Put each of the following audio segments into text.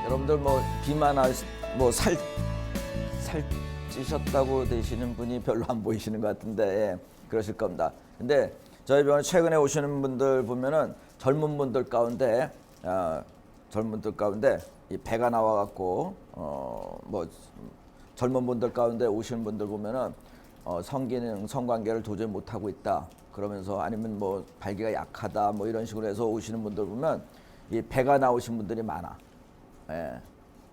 여러분들 뭐 비만할 뭐살 살찌셨다고 되시는 분이 별로 안 보이시는 것 같은데 예, 그러실 겁니다. 근데 저희 병원 최근에 오시는 분들 보면은 젊은 분들 가운데 이 배가 나와갖고 뭐 젊은 분들 가운데 오시는 분들 보면은 성기능 성관계를 도저히 못 하고 있다 그러면서 아니면 뭐 발기가 약하다 뭐 이런 식으로 해서 오시는 분들 보면 이 배가 나오신 분들이 많아. 예.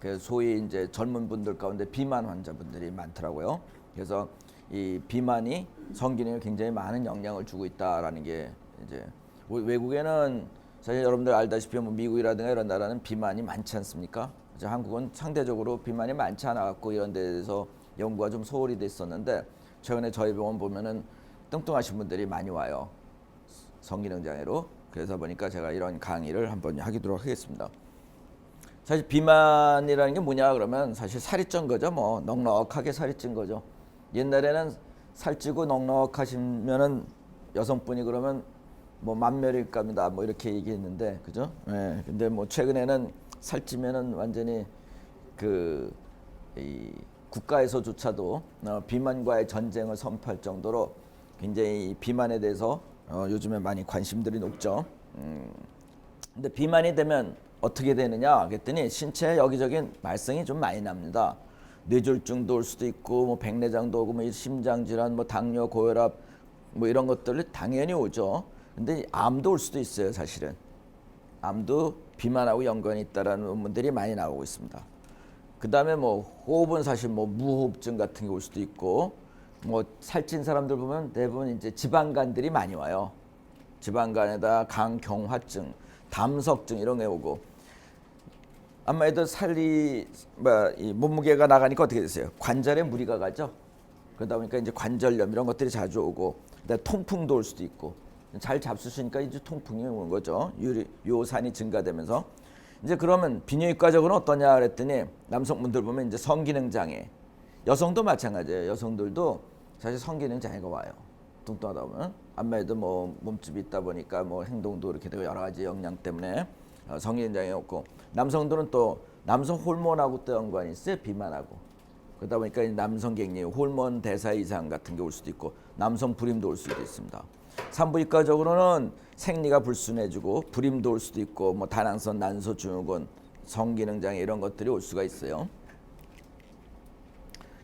그 소위 이제 젊은 분들 가운데 비만 환자분들이 많더라고요. 그래서 이 비만이 성기능에 굉장히 많은 영향을 주고 있다라는 게 이제 외국에는 사실 여러분들 알다시피 뭐 미국이라든가 이런 나라는 비만이 많지 않습니까? 이제 한국은 상대적으로 비만이 많지 않아 갖고 이런 데서 연구가 좀 소홀히 됐었는데 최근에 저희 병원 보면은 뚱뚱하신 분들이 많이 와요. 성기능 장애로. 그래서 보니까 제가 이런 강의를 한번 하도록 하겠습니다. 사실 비만이라는 게 뭐냐 그러면 사실 살이 찐 거죠. 뭐 넉넉하게 살이 찐 거죠. 옛날에는 살찌고 넉넉하시면은 여성분이 그러면 뭐 만멸일감이다 뭐 이렇게 얘기했는데 그죠? 예. 근데 뭐 최근에는 살찌면은 완전히 이 국가에서조차도 비만과의 전쟁을 선포할 정도로 굉장히 비만에 대해서 요즘에 많이 관심들이 높죠. 근데 비만이 되면 어떻게 되느냐 그랬더니 신체에 여기저기 말썽이 좀 많이 납니다. 뇌졸중도 올 수도 있고 뭐 백내장도 오고 뭐 심장 질환 뭐 당뇨 고혈압 뭐 이런 것들이 당연히 오죠. 근데 암도 올 수도 있어요. 사실은 암도 비만하고 연관이 있다라는 논문들이 많이 나오고 있습니다. 그 다음에 뭐 호흡은 사실 뭐 무호흡증 같은 게 올 수도 있고 뭐 살찐 사람들 보면 대부분 이제 지방간들이 많이 와요. 지방간에다 강경화증, 담석증 이런 게 오고 아무래도 이 몸무게가 나가니까 어떻게 되세요? 관절에 무리가 가죠. 그러다 보니까 이제 관절염 이런 것들이 자주 오고 그다음에 통풍도 올 수도 있고 잘 잡수시니까 이제 통풍이 오는 거죠. 요산이 증가되면서 이제 그러면 비뇨기과적으로는 어떠냐 그랬더니 남성분들 보면 이제 성기능 장애, 여성도 마찬가지예요. 여성들도 사실 성기능 장애가 와요. 뚱뚱하다 보면 아무래도 뭐 몸집이 있다 보니까 뭐 행동도 이렇게 되고 여러 가지 영향 때문에 성기능 장애가 없고 남성들은 또 남성 호르몬하고 또 연관이 있어요. 비만하고 그러다 보니까 남성 갱리 호르몬 대사 이상 같은 게 올 수도 있고 남성 불임도 올 수도 있습니다. 산부인과적으로는 생리가 불순해지고 불임도 올 수도 있고 뭐 다낭성 난소 증후군 성기능 장애 이런 것들이 올 수가 있어요.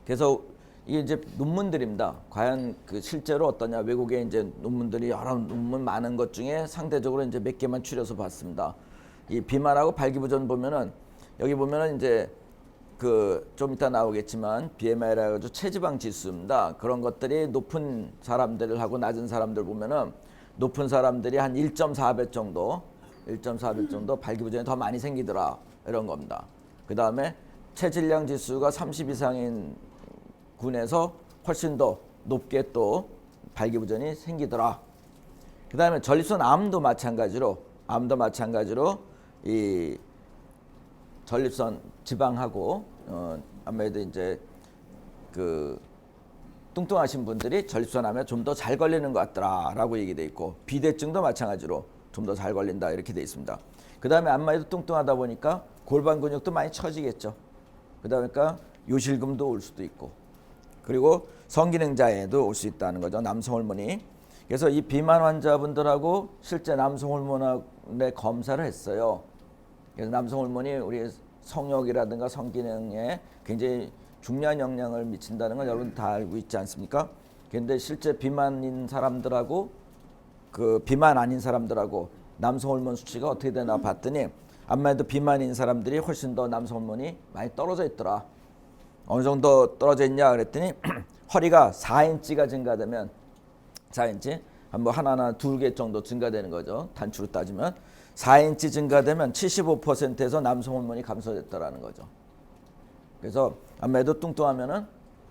그래서 이게 이제 논문들입니다. 과연 그 실제로 어떠냐 외국에 이제 논문들이 여러 논문 많은 것 중에 상대적으로 이제 몇 개만 추려서 봤습니다. 이 비만하고 발기부전 보면은 여기 보면은 이제 좀 이따 나오겠지만 BMI라고 해서 체지방 지수입니다. 그런 것들이 높은 사람들하고 낮은 사람들 보면은 높은 사람들이 한 1.4배 정도 발기부전이 더 많이 생기더라 이런 겁니다. 그 다음에 체질량 지수가 30 이상인 군에서 훨씬 더 높게 또 발기부전이 생기더라. 그 다음에 전립선 암도 마찬가지로 이 전립선 지방하고 아무래도 이제 뚱뚱하신 분들이 전립선 암에 좀 더 잘 걸리는 것 같더라라고 얘기돼 있고 비대증도 마찬가지로 좀 더 잘 걸린다 이렇게 돼 있습니다. 그 다음에 암마에도 뚱뚱하다 보니까 골반 근육도 많이 처지겠죠. 그러니까 요실금도 올 수도 있고 그리고 성기능 장애도 올 수 있다는 거죠. 남성 호르몬이. 그래서 이 비만 환자분들하고 실제 남성 호르몬의 검사를 했어요. 그래서 남성 호르몬이 우리 성욕이라든가 성기능에 굉장히 중요한 영향을 미친다는 걸 여러분 다 알고 있지 않습니까? 그런데 실제 비만인 사람들하고 비만 아닌 사람들하고 남성 호르몬 수치가 어떻게 되나 봤더니 아무래도 비만인 사람들이 훨씬 더 남성 호르몬이 많이 떨어져 있더라. 어느 정도 떨어져 있냐 그랬더니 허리가 4인치가 증가되면 4인치 뭐 하나나 2개 정도 증가되는 거죠. 단추로 따지면 4인치 증가되면 75%에서 남성 호르몬이 감소됐다라는 거죠. 그래서 아무래도 뚱뚱하면은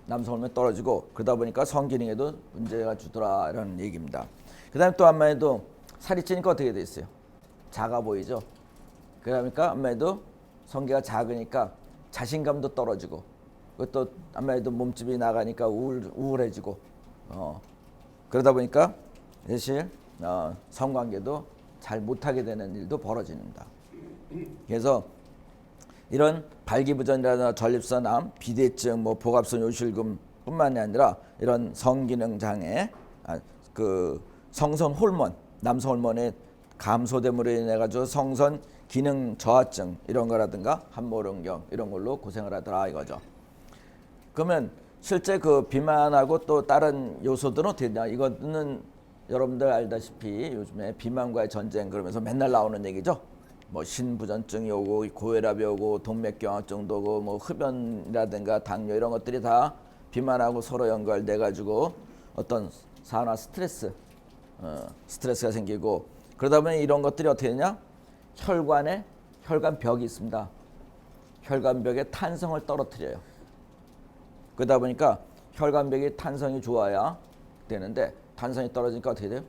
남성 호르몬이 떨어지고 그러다 보니까 성기능에도 문제가 주더라 이런 얘기입니다. 그다음에 또 아무래도 살이 찌니까 어떻게 돼 있어요? 작아 보이죠. 그러니까 아무래도 성기가 작으니까 자신감도 떨어지고 그것도 아무래도 몸집이 나가니까 우울해지고 그러다 보니까 사실 성관계도 잘 못하게 되는 일도 벌어집니다. 그래서 이런 발기부전이라든가 전립선암, 비대증, 뭐 복압성 요실금뿐만이 아니라 이런 성기능 장애, 그 성선 호르몬, 남성 호르몬의 감소됨으로 인해 가지고 성선 기능 저하증 이런 거라든가 함모령경 이런 걸로 고생을 하더라 이거죠. 그러면 실제 그 비만하고 또 다른 요소들은 어떻게 되냐? 이거는 여러분들 알다시피 요즘에 비만과의 전쟁 그러면서 맨날 나오는 얘기죠. 뭐 신부전증이 오고 고혈압이 오고 동맥경화증도 오고 뭐 흡연이라든가 당뇨 이런 것들이 다 비만하고 서로 연결돼 가지고 어떤 산화 스트레스가 생기고 그러다 보면 이런 것들이 어떻게 되냐? 혈관에 혈관벽이 있습니다. 혈관벽의 탄성을 떨어뜨려요. 그러다 보니까 혈관벽이 탄성이 좋아야 되는데 탄성이 떨어지니까 어떻게 돼요?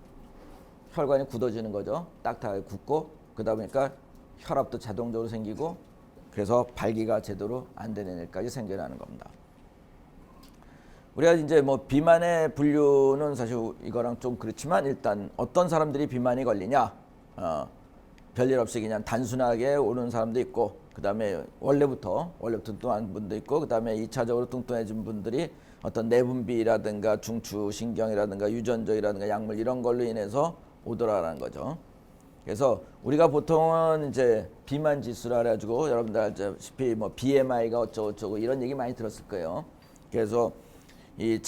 혈관이 굳어지는 거죠. 딱딱하게 굳고 그러다 보니까 혈압도 자동적으로 생기고 그래서 발기가 제대로 안 되는 일까지 생겨나는 겁니다. 우리가 이제 뭐 비만의 분류는 사실 이거랑 좀 그렇지만 일단 어떤 사람들이 비만이 걸리냐? 별일 없이 그냥 단순하게 오는 사람도 있고 그 다음에 원래부터 뚱뚱한 분도 있고 그 다음에 2차적으로 뚱뚱해진 분들이 어떤 내분비라든가 중추신경이라든가 유전적이라든가 약물 이런 걸로 인해서 오더라라는 거죠. 그래서 우리가 보통은 이제 비만 지수라 그래가지고 여러분들 알다시피 뭐 BMI가 어쩌고 이런 얘기 많이 들었을 거예요. 그래서 이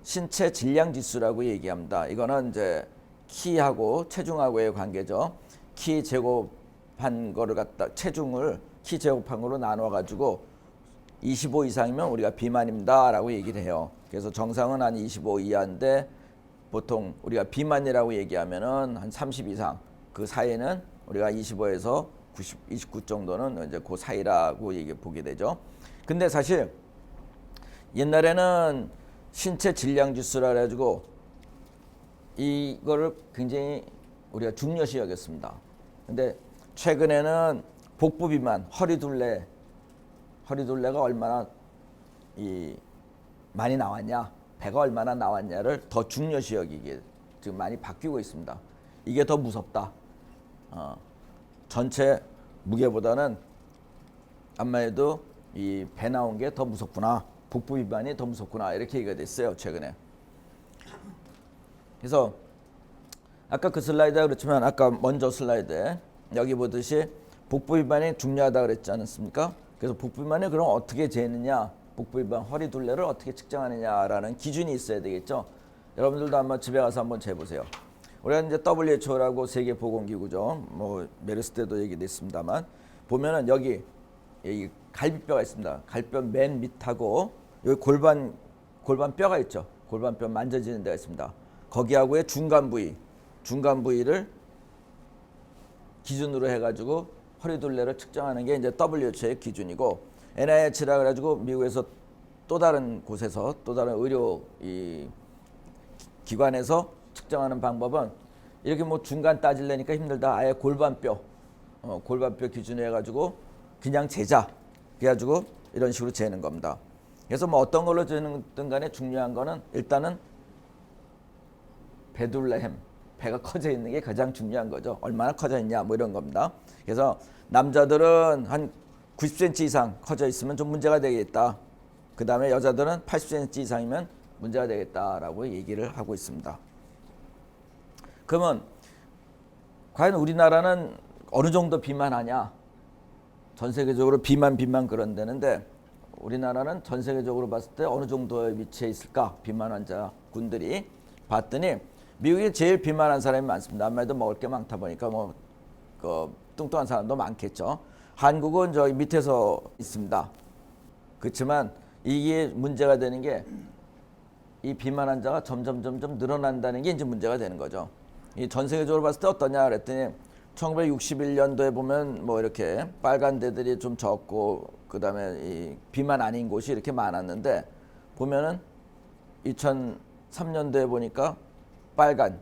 신체 질량 지수라고 얘기합니다. 이거는 이제 키하고 체중하고의 관계죠. 키 제곱한 거를 갖다 체중을 키 제곱한 거로 나눠 가지고 25 이상이면 우리가 비만입니다라고 얘기를 해요. 그래서 정상은 한 25 이하인데 보통 우리가 비만이라고 얘기하면은 한 30 이상 그 사이에는 우리가 25에서 29 정도는 이제 그 사이라고 얘기 보게 되죠. 근데 사실 옛날에는 신체 질량 지수라 그래가지고 이거를 굉장히 우리가 중요시 여겼습니다. 근데 최근에는 복부 비만, 허리둘레가 얼마나 많이 나왔냐, 배가 얼마나 나왔냐를 더 중요시 여기게 지금 많이 바뀌고 있습니다. 이게 더 무섭다. 전체 무게보다는 아무래도 이 배 나온 게 더 무섭구나. 복부 비만이 더 무섭구나. 이렇게 얘기가 됐어요, 최근에. 그래서 아까 그 슬라이드가 그렇지만 아까 먼저 슬라이드에 여기 보듯이 복부 비만이 중요하다 그랬지 않습니까? 그래서 복부 비만을 그럼 어떻게 재느냐, 복부 비만 허리둘레를 어떻게 측정하느냐라는 기준이 있어야 되겠죠. 여러분들도 한번 집에 가서 한번 재보세요. 우리가 이제 WHO라고 세계보건기구죠. 뭐 메르스 때도 얘기됐습니다만 보면은 여기 갈비뼈가 있습니다. 갈비뼈 맨 밑하고 여기 골반뼈가 있죠. 골반뼈 만져지는 데가 있습니다. 거기하고의 중간 부위를 기준으로 해가지고 허리둘레를 측정하는 게 이제 WHO의 기준이고 NIH라 그래가지고 미국에서 또 다른 곳에서 또 다른 의료 기관에서 측정하는 방법은 이렇게 뭐 중간 따질래니까 힘들다. 아예 골반뼈 기준으로 해가지고 그냥 재자. 그래가지고 이런 식으로 재는 겁니다. 그래서 뭐 어떤 걸로 재는든 간에 중요한 거는 일단은 배둘레 배가 커져 있는 게 가장 중요한 거죠. 얼마나 커져 있냐 뭐 이런 겁니다. 그래서 남자들은 한 90cm 이상 커져 있으면 좀 문제가 되겠다. 그 다음에 여자들은 80cm 이상이면 문제가 되겠다라고 얘기를 하고 있습니다. 그러면 과연 우리나라는 어느 정도 비만하냐? 전 세계적으로 비만 그런다는데 우리나라는 전 세계적으로 봤을 때 어느 정도에 위치해 있을까? 비만 환자 군들이 봤더니 미국이 제일 비만한 사람이 많습니다. 아무래도 먹을 게 많다 보니까 뭐 뚱뚱한 사람도 많겠죠. 한국은 저기 밑에서 있습니다. 그렇지만 이게 문제가 되는 게 이 비만 환자가 점점 늘어난다는 게 이제 문제가 되는 거죠. 이 전 세계적으로 봤을 때 어떠냐 그랬더니 1961년도에 보면 뭐 이렇게 빨간 데들이 좀 적고 그다음에 이 비만 아닌 곳이 이렇게 많았는데 보면은 2003년도에 보니까 빨간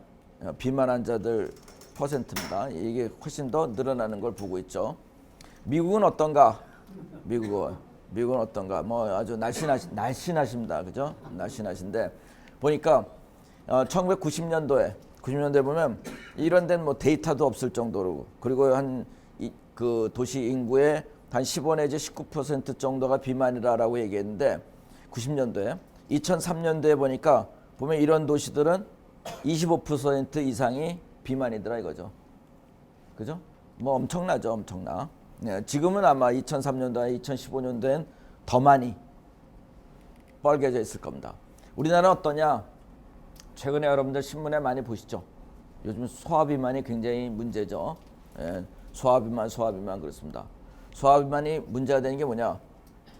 비만 환자들 퍼센트입니다. 이게 훨씬 더 늘어나는 걸 보고 있죠. 미국은 어떤가? 미국은 어떤가? 뭐 아주 날씬하십니다. 그죠? 날씬하신데 보니까 1990년도에 보면 이런 데는 뭐 데이터도 없을 정도로 그리고 그 도시 인구의 한 15 내지 19% 정도가 비만이라고 얘기했는데 90년도에 2003년도에 보면 이런 도시들은 25% 이상이 비만이더라 이거죠. 그죠? 뭐 엄청나죠, 엄청나. 네, 지금은 아마 2003년도에 2015년도엔 더 많이 뻘개져 있을 겁니다. 우리나라는 어떠냐? 최근에 여러분들 신문에 많이 보시죠. 요즘 소아비만이 굉장히 문제죠. 예, 소아비만 그렇습니다. 소아비만이 문제가 되는 게 뭐냐?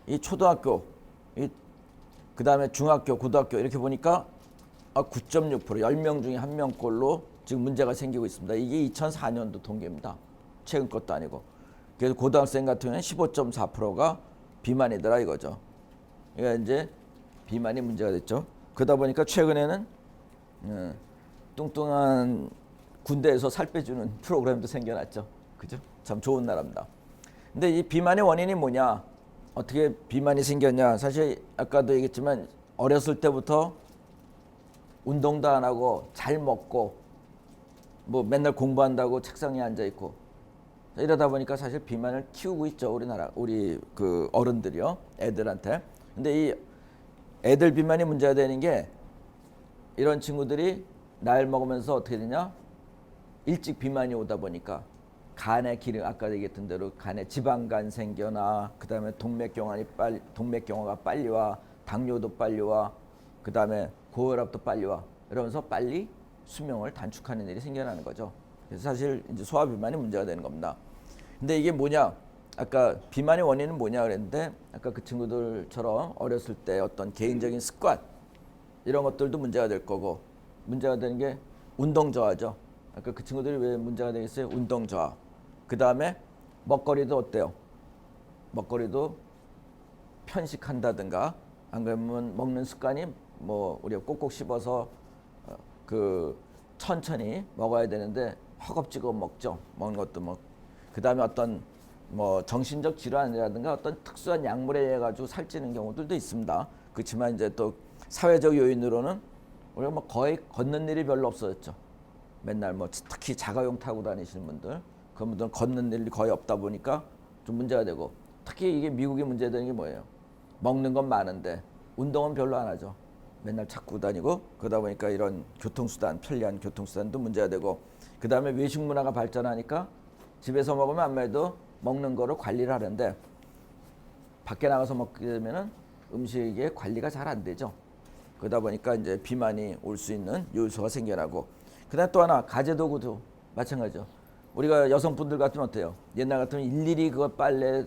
이 초등학교, 그 다음에 중학교, 고등학교 이렇게 보니까 9.6% 10명 중에 1명꼴로 지금 문제가 생기고 있습니다. 이게 2004년도 통계입니다. 최근 것도 아니고. 그래서 고등학생 같은 경우는 15.4%가 비만이더라 이거죠. 그러니까 이제 비만이 문제가 됐죠. 그러다 보니까 최근에는 뚱뚱한 군대에서 살 빼주는 프로그램도 생겨났죠. 그죠? 참 좋은 나라입니다. 근데 이 비만의 원인이 뭐냐? 어떻게 비만이 생겼냐? 사실 아까도 얘기했지만 어렸을 때부터 운동도 안 하고 잘 먹고 뭐 맨날 공부한다고 책상에 앉아 있고 이러다 보니까 사실 비만을 키우고 있죠. 우리 그 어른들이요. 애들한테. 근데 이 애들 비만이 문제가 되는 게 이런 친구들이 나이를 먹으면서 어떻게 되냐? 일찍 비만이 오다 보니까 간에 기능, 아까 얘기했던 대로 간에 지방간 생겨나, 그 다음에 동맥경화가 빨리 와, 당뇨도 빨리 와, 그 다음에 고혈압도 빨리 와. 이러면서 빨리 수명을 단축하는 일이 생겨나는 거죠. 그래서 사실 이제 소아비만이 문제가 되는 겁니다. 근데 이게 뭐냐? 아까 비만의 원인은 뭐냐 그랬는데, 아까 그 친구들처럼 어렸을 때 어떤 개인적인 습관, 이런 것들도 문제가 될 거고, 문제가 되는 게 운동 저하죠. 아까 그 친구들이 왜 문제가 되겠어요? 운동 저하. 그 다음에 먹거리도 어때요? 먹거리도 편식한다든가, 안 그러면 먹는 습관이 뭐 우리가 꼭꼭 씹어서 천천히 먹어야 되는데 허겁지겁 먹죠. 먹는 것도 뭐. 그 다음에 어떤 뭐 정신적 질환이라든가 어떤 특수한 약물에 의해 가지고 살찌는 경우들도 있습니다. 그렇지만 이제 또 사회적 요인으로는 우리가 뭐 거의 걷는 일이 별로 없어졌죠. 맨날 뭐 특히 자가용 타고 다니시는 분들, 그런 분들은 걷는 일이 거의 없다 보니까 좀 문제가 되고, 특히 이게 미국이 문제되는 게 뭐예요? 먹는 건 많은데 운동은 별로 안 하죠. 맨날 찾고 다니고, 그러다 보니까 이런 교통수단, 편리한 교통수단도 문제가 되고, 그 다음에 외식 문화가 발전하니까 집에서 먹으면 아무래도 먹는 거를 관리를 하는데 밖에 나가서 먹게 되면은 음식의 관리가 잘 안 되죠. 그러다 보니까 이제 비만이 올 수 있는 요소가 생겨나고, 그다음 또 하나 가제도구도 마찬가지죠. 우리가 여성분들 같으면 어때요? 옛날 같으면 일일이 그거 빨래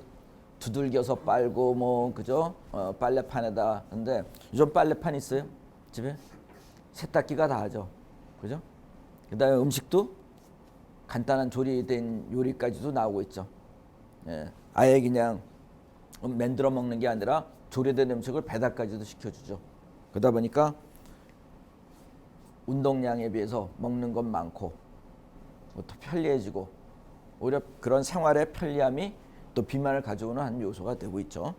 두들겨서 빨고 뭐 그죠? 빨래판에다. 근데 요즘 빨래판 있어요? 집에? 세탁기가 다 하죠. 그죠? 그다음에 음식도 간단한 조리된 요리까지도 나오고 있죠. 예. 아예 그냥 만들어 먹는 게 아니라 조리된 음식을 배달까지도 시켜주죠. 그러다 보니까 운동량에 비해서 먹는 건 많고 또 편리해지고, 오히려 그런 생활의 편리함이 또 비만을 가져오는 한 요소가 되고 있죠.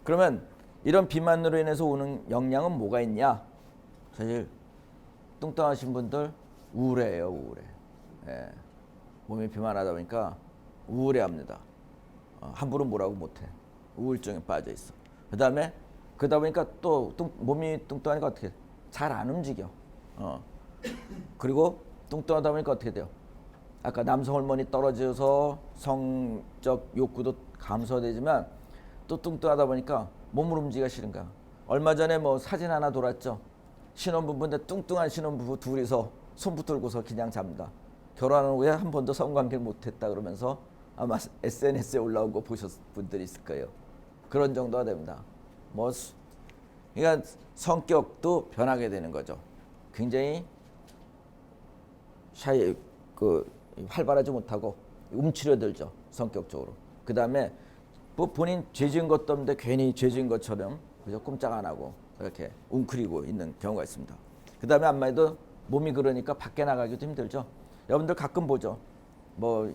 그러면 이런 비만으로 인해서 오는 영향은 뭐가 있냐? 사실 뚱뚱하신 분들 우울해요, 우울해. 예. 몸이 비만하다 보니까 우울해합니다. 함부로 뭐라고 못해. 우울증에 빠져 있어. 그다음에 그러다 보니까 또 몸이 뚱뚱하니까 어떻게 잘 안 움직여. 그리고 뚱뚱하다 보니까 어떻게 돼요? 아까 남성 호르몬이 떨어져서 성적 욕구도 감소되지만 또 뚱뚱하다 보니까 몸을 움직이기가 싫은가. 얼마 전에 뭐 사진 하나 돌았죠. 신혼부부인데 뚱뚱한 신혼부부 둘이서 손 붙들고서 그냥 잡니다. 결혼한 후에 한 번도 성관계를 못했다 그러면서 아마 SNS에 올라온 거 보셨을 분들이 있을 거예요. 그런 정도가 됩니다. 그러니까 성격도 변하게 되는 거죠. 굉장히 활발하지 못하고 움츠려들죠, 성격적으로. 그 다음에 뭐 본인 죄 지은 것도 없는데 괜히 죄 지은 것처럼 그저 꼼짝 안 하고 이렇게 웅크리고 있는 경우가 있습니다. 그 다음에 아무래도 몸이 그러니까 밖에 나가기도 힘들죠. 여러분들 가끔 보죠. 뭐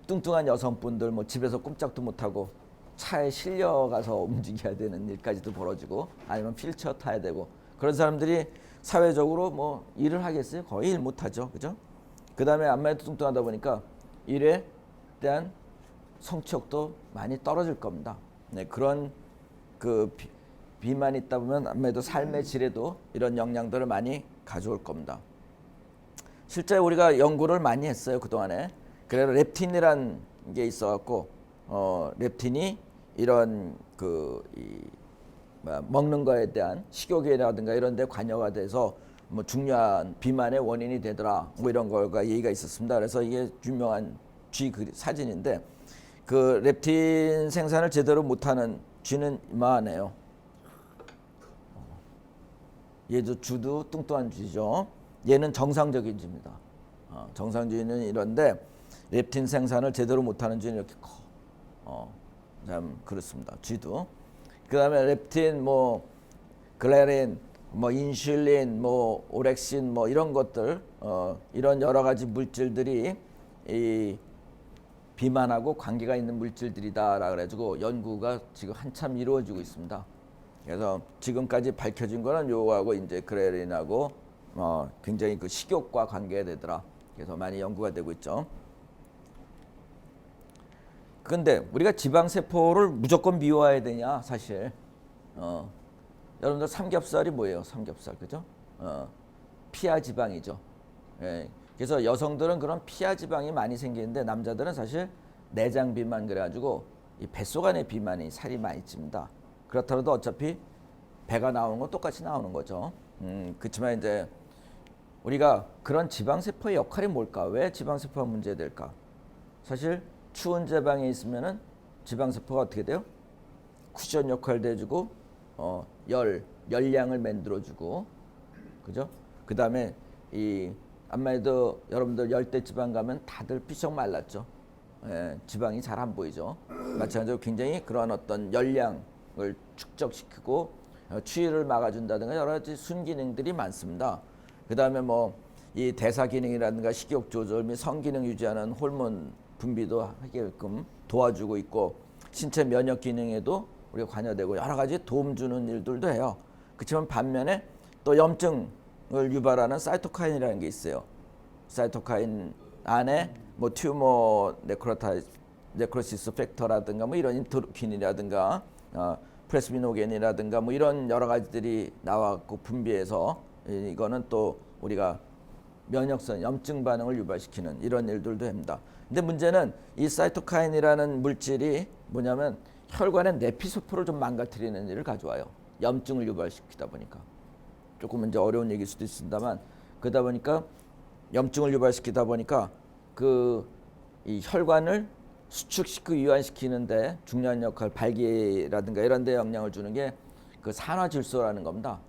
뚱뚱한 여성분들 뭐 집에서 꼼짝도 못하고 차에 실려가서 움직여야 되는 일까지도 벌어지고, 아니면 휠체어 타야 되고, 그런 사람들이 사회적으로 뭐 일을 하겠어요? 거의 일 못하죠. 그죠? 그 다음에 아무래도 뚱뚱하다 보니까 일에 대한 성취욕도 많이 떨어질 겁니다. 네, 그런 그 비만이 있다 보면 아무래도 삶의 질에도 이런 영향들을 많이 가져올 겁니다. 실제 우리가 연구를 많이 했어요, 그동안에. 그래서 렙틴이란 게 있어갖고 렙틴이 이런 먹는 거에 대한 식욕이라든가 이런 데 관여가 돼서 뭐 중요한 비만의 원인이 되더라, 뭐 이런 거가 얘기가 있었습니다. 그래서 이게 유명한 쥐 사진인데, 그 렙틴 생산을 제대로 못하는 쥐는 이만해요. 얘도 쥐도 뚱뚱한 쥐죠. 얘는 정상적인 쥐입니다. 정상적인 이런데 렙틴 생산을 제대로 못하는 쥐는 이렇게 커. 참 그렇습니다. 쥐도. 그다음에 렙틴, 뭐 글레린, 뭐 인슐린, 뭐 오렉신, 뭐 이런 것들, 이런 여러 가지 물질들이 이 비만하고 관계가 있는 물질들이다라 그래가지고 연구가 지금 한참 이루어지고 있습니다. 그래서 지금까지 밝혀진 거는 요거하고 이제 그레린하고 굉장히 그 식욕과 관계되더라. 그래서 많이 연구가 되고 있죠. 근데 우리가 지방세포를 무조건 미워해야 되냐, 사실. 여러분들 삼겹살이 뭐예요? 삼겹살, 그죠? 피하 지방이죠. 예. 그래서 여성들은 그런 피하 지방이 많이 생기는데 남자들은 사실 내장 비만 그래가지고 이 뱃속 안에 비만이 살이 많이 찝니다. 그렇더라도 어차피 배가 나오는 건 똑같이 나오는 거죠. 그렇지만 이제 우리가 그런 지방세포의 역할이 뭘까? 왜 지방세포가 문제될까? 사실 추운 지방에 있으면은 지방세포가 어떻게 돼요? 쿠션 역할도 해주고 열량을 만들어주고, 그죠? 그 다음에 아무래도 여러분들 열대지방 가면 다들 삐쩍 말랐죠. 예, 지방이 잘 안 보이죠. 마찬가지로 굉장히 그런 어떤 열량을 축적시키고 추위를 막아준다든가 여러 가지 순기능들이 많습니다. 그 다음에 뭐 이 대사 기능이라든가 식욕 조절 및 성기능 유지하는 호르몬 분비도 하게끔 도와주고 있고, 신체 면역 기능에도 우리가 관여되고 여러 가지 도움 주는 일들도 해요. 그렇지만 반면에 또 염증을 유발하는 사이토카인이라는 게 있어요. 사이토카인 안에 뭐 튜머 네크로시스 팩터라든가 뭐 이런 인터루킨이라든가 프레스비노겐이라든가 뭐 이런 여러 가지들이 나와갖고 분비해서 이거는 또 우리가 면역성 염증 반응을 유발시키는 이런 일들도 합니다. 근데 문제는 이 사이토카인이라는 물질이 뭐냐면 혈관의 내피세포를 좀 망가뜨리는 일을 가져와요. 염증을 유발시키다 보니까. 조금 이제 어려운 얘기일 수도 있습니다만, 그러다 보니까 염증을 유발시키다 보니까 이 혈관을 수축시키고 이완시키는데 중요한 역할, 발기라든가 이런 데 영향을 주는 게 그 산화질소라는 겁니다.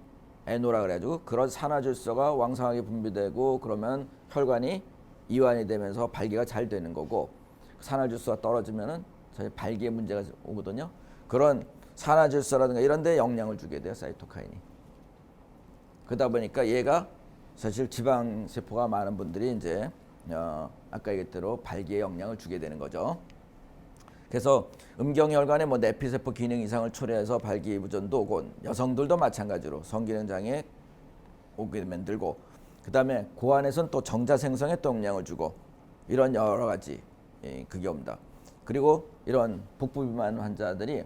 에노라 그래가지고 그런 산화질소가 왕성하게 분비되고 그러면 혈관이 이완이 되면서 발기가 잘 되는 거고, 산화질소가 떨어지면은 사실 발기에 문제가 오거든요. 그런 산화질소라든가 이런 데 영향을 주게 돼요, 사이토카인이. 그러다 보니까 얘가 사실 지방세포가 많은 분들이 이제 아까 얘기했대로 발기에 영향을 주게 되는 거죠. 그래서 음경혈관에 뭐 내피세포 기능 이상을 초래해서 발기부전도 오고, 여성들도 마찬가지로 성기능 장애 오게 만들고, 그 다음에 고안에서는 또 정자 생성에 또 영향을 주고, 이런 여러 가지 그게 옵니다. 그리고 이런 복부 비만 환자들이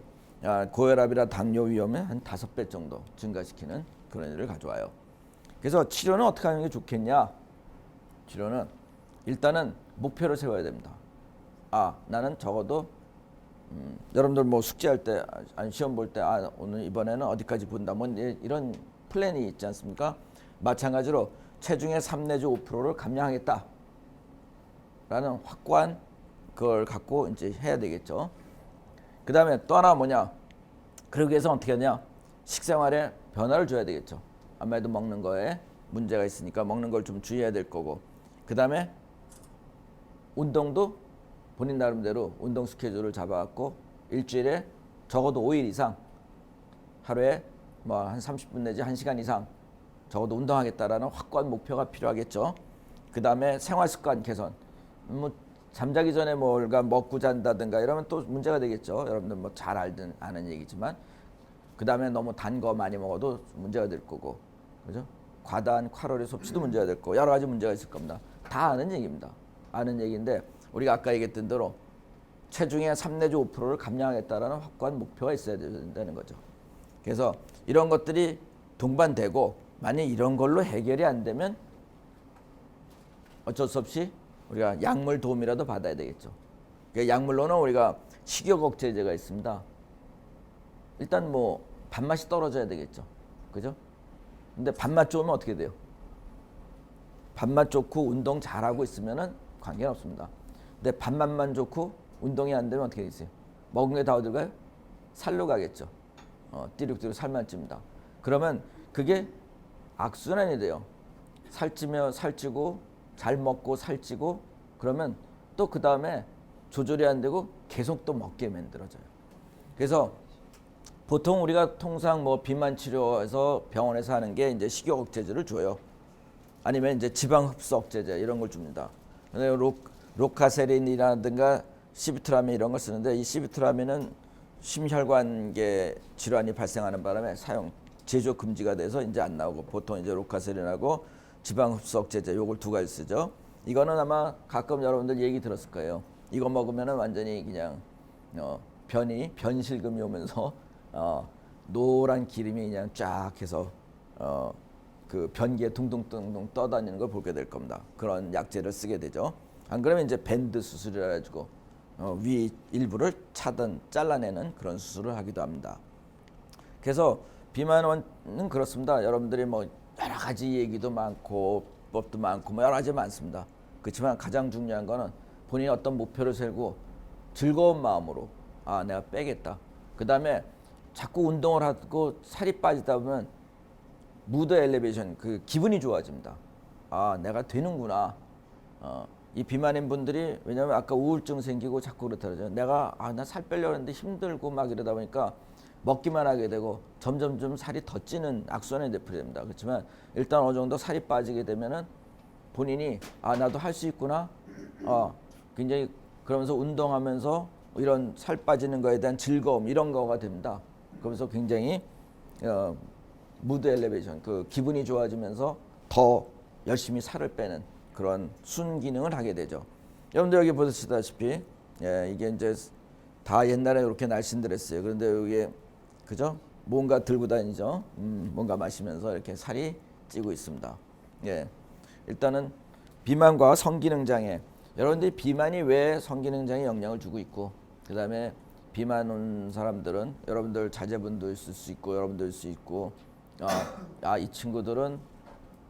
고혈압이나 당뇨 위험을 한 5배 정도 증가시키는 그런 일을 가져와요. 그래서 치료는 어떻게 하는 게 좋겠냐? 치료는 일단은 목표를 세워야 됩니다. 나는 적어도 여러분들 뭐 숙제할 때, 아니 시험 볼 때, 오늘 이번에는 어디까지 본다, 뭐 이런 플랜이 있지 않습니까? 마찬가지로 체중의 3 내지 5%를 감량하겠다 라는 확고한 그걸 갖고 이제 해야 되겠죠. 그 다음에 또 하나 뭐냐, 그러기 위해서 어떻게 하냐, 식생활에 변화를 줘야 되겠죠. 아무래도 먹는 거에 문제가 있으니까 먹는 걸 좀 주의해야 될 거고, 그 다음에 운동도 본인 나름대로 운동 스케줄을 잡아갖고 일주일에 적어도 5일 이상, 하루에 뭐 한 30분 내지 1시간 이상 적어도 운동하겠다라는 확고한 목표가 필요하겠죠. 그 다음에 생활습관 개선, 뭐 잠자기 전에 뭔가 먹고 잔다든가 이러면 또 문제가 되겠죠. 여러분들 뭐 잘 아는 얘기지만, 그 다음에 너무 단 거 많이 먹어도 문제가 될 거고, 그죠? 과다한 칼로리 섭취도 문제가 될 거고, 여러 가지 문제가 있을 겁니다. 다 아는 얘기입니다. 아는 얘기인데 우리가 아까 얘기했던 대로 체중의 3 내지 5%를 감량하겠다라는 확고한 목표가 있어야 된다는 거죠. 그래서 이런 것들이 동반되고 만약 이런 걸로 해결이 안 되면 어쩔 수 없이 우리가 약물 도움이라도 받아야 되겠죠. 그러니까 약물로는 우리가 식욕 억제제가 있습니다. 일단 뭐 밥맛이 떨어져야 되겠죠. 그죠? 근데 밥맛 좋으면 어떻게 돼요? 밥맛 좋고 운동 잘하고 있으면은 관계는 없습니다. 근데 밥맛만 좋고 운동이 안 되면 어떻게 되겠어요? 먹은 게 다 어디 가요? 살로 가겠죠. 띠룩띠룩 살만 찝니다. 그러면 그게 악순환이 돼요. 살찌면 살찌고 잘 먹고 살찌고 그러면 또 그 다음에 조절이 안 되고 계속 또 먹게 만들어져요. 그래서 보통 우리가 통상 뭐 비만 치료에서 병원에서 하는 게 이제 식욕 억제제를 줘요. 아니면 이제 지방 흡수 억제제 이런 걸 줍니다. 로카세린이라든가 시비트라민 이런 걸 쓰는데 이 시비트라민은 심혈관계 질환이 발생하는 바람에 사용 제조 금지가 돼서 이제 안 나오고 보통 이제 로카세린하고 지방 흡수 억제제 요걸 두 가지 쓰죠. 이거는 아마 가끔 여러분들 얘기 들었을 거예요. 이거 먹으면은 완전히 그냥 변이 변실금이 오면서 노란 기름이 그냥 쫙 해서 그 변기에 둥둥둥둥 떠다니는 걸 보게 될 겁니다. 그런 약제를 쓰게 되죠. 안 그러면 이제 밴드 수술이라 가지고 위 일부를 잘라내는 그런 수술을 하기도 합니다. 그래서 비만은 그렇습니다. 여러분들이 뭐 여러 가지 얘기도 많고 법도 많고 뭐 여러 가지 많습니다. 그렇지만 가장 중요한 거는 본인이 어떤 목표를 세우고 즐거운 마음으로 내가 빼겠다. 그 다음에 자꾸 운동을 하고 살이 빠지다 보면 무드 엘리베이션 그 기분이 좋아집니다. 내가 되는구나. 이 비만인 분들이 왜냐하면 아까 우울증 생기고 자꾸 그렇다 그러죠. 내가 나 살 빼려고 했는데 힘들고 막 이러다 보니까 먹기만 하게 되고 점점 좀 살이 더 찌는 악순환이 되풀이됩니다. 그렇지만 일단 어느 정도 살이 빠지게 되면은 본인이 나도 할 수 있구나. 굉장히 그러면서 운동하면서 이런 살 빠지는 거에 대한 즐거움 이런 거가 됩니다. 그러면서 굉장히 무드 엘리베이션 그 기분이 좋아지면서 더 열심히 살을 빼는 그런 순기능을 하게 되죠. 여러분들 여기 보시다시피 이게 이제 다 옛날에 이렇게 날씬들했어요. 그런데 여기에 그죠? 뭔가 들고 다니죠. 뭔가 마시면서 이렇게 살이 찌고 있습니다. 일단은 비만과 성기능 장애. 여러분들이 비만이 왜 성기능 장애에 영향을 주고 있고, 그 다음에 비만 온 사람들은 여러분들 자제분도 있을 수 있고, 여러분도 있을 수 있고, 이 친구들은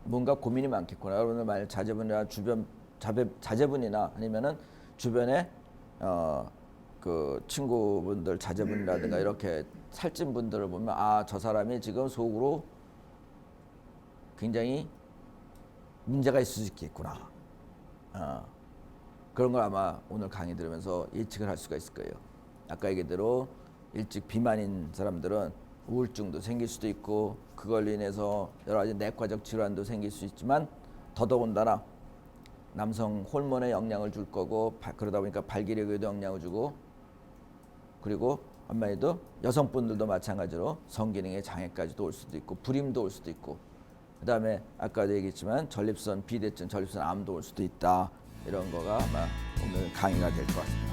뭔가 고민이 많겠구나. 여러분들 만약 자제분이나 주변 자제분이나 아니면은 주변에 그 친구분들 자제분이라든가 이렇게 살찐 분들을 보면 저 사람이 지금 속으로 굉장히 문제가 있을 수 있겠구나. 그런 걸 아마 오늘 강의 들으면서 예측을 할 수가 있을 거예요. 아까 얘기대로 일찍 비만인 사람들은 우울증도 생길 수도 있고 그걸로 인해서 여러 가지 내과적 질환도 생길 수 있지만 더더군다나 남성 호르몬에 영향을 줄 거고 그러다 보니까 발기력에도 영향을 주고 그리고 한마디도 여성분들도 마찬가지로 성기능의 장애까지도 올 수도 있고 불임도 올 수도 있고 그 다음에 아까도 얘기했지만 전립선 비대증, 전립선 암도 올 수도 있다. 이런 거가 아마 오늘 강의가 될 것 같습니다.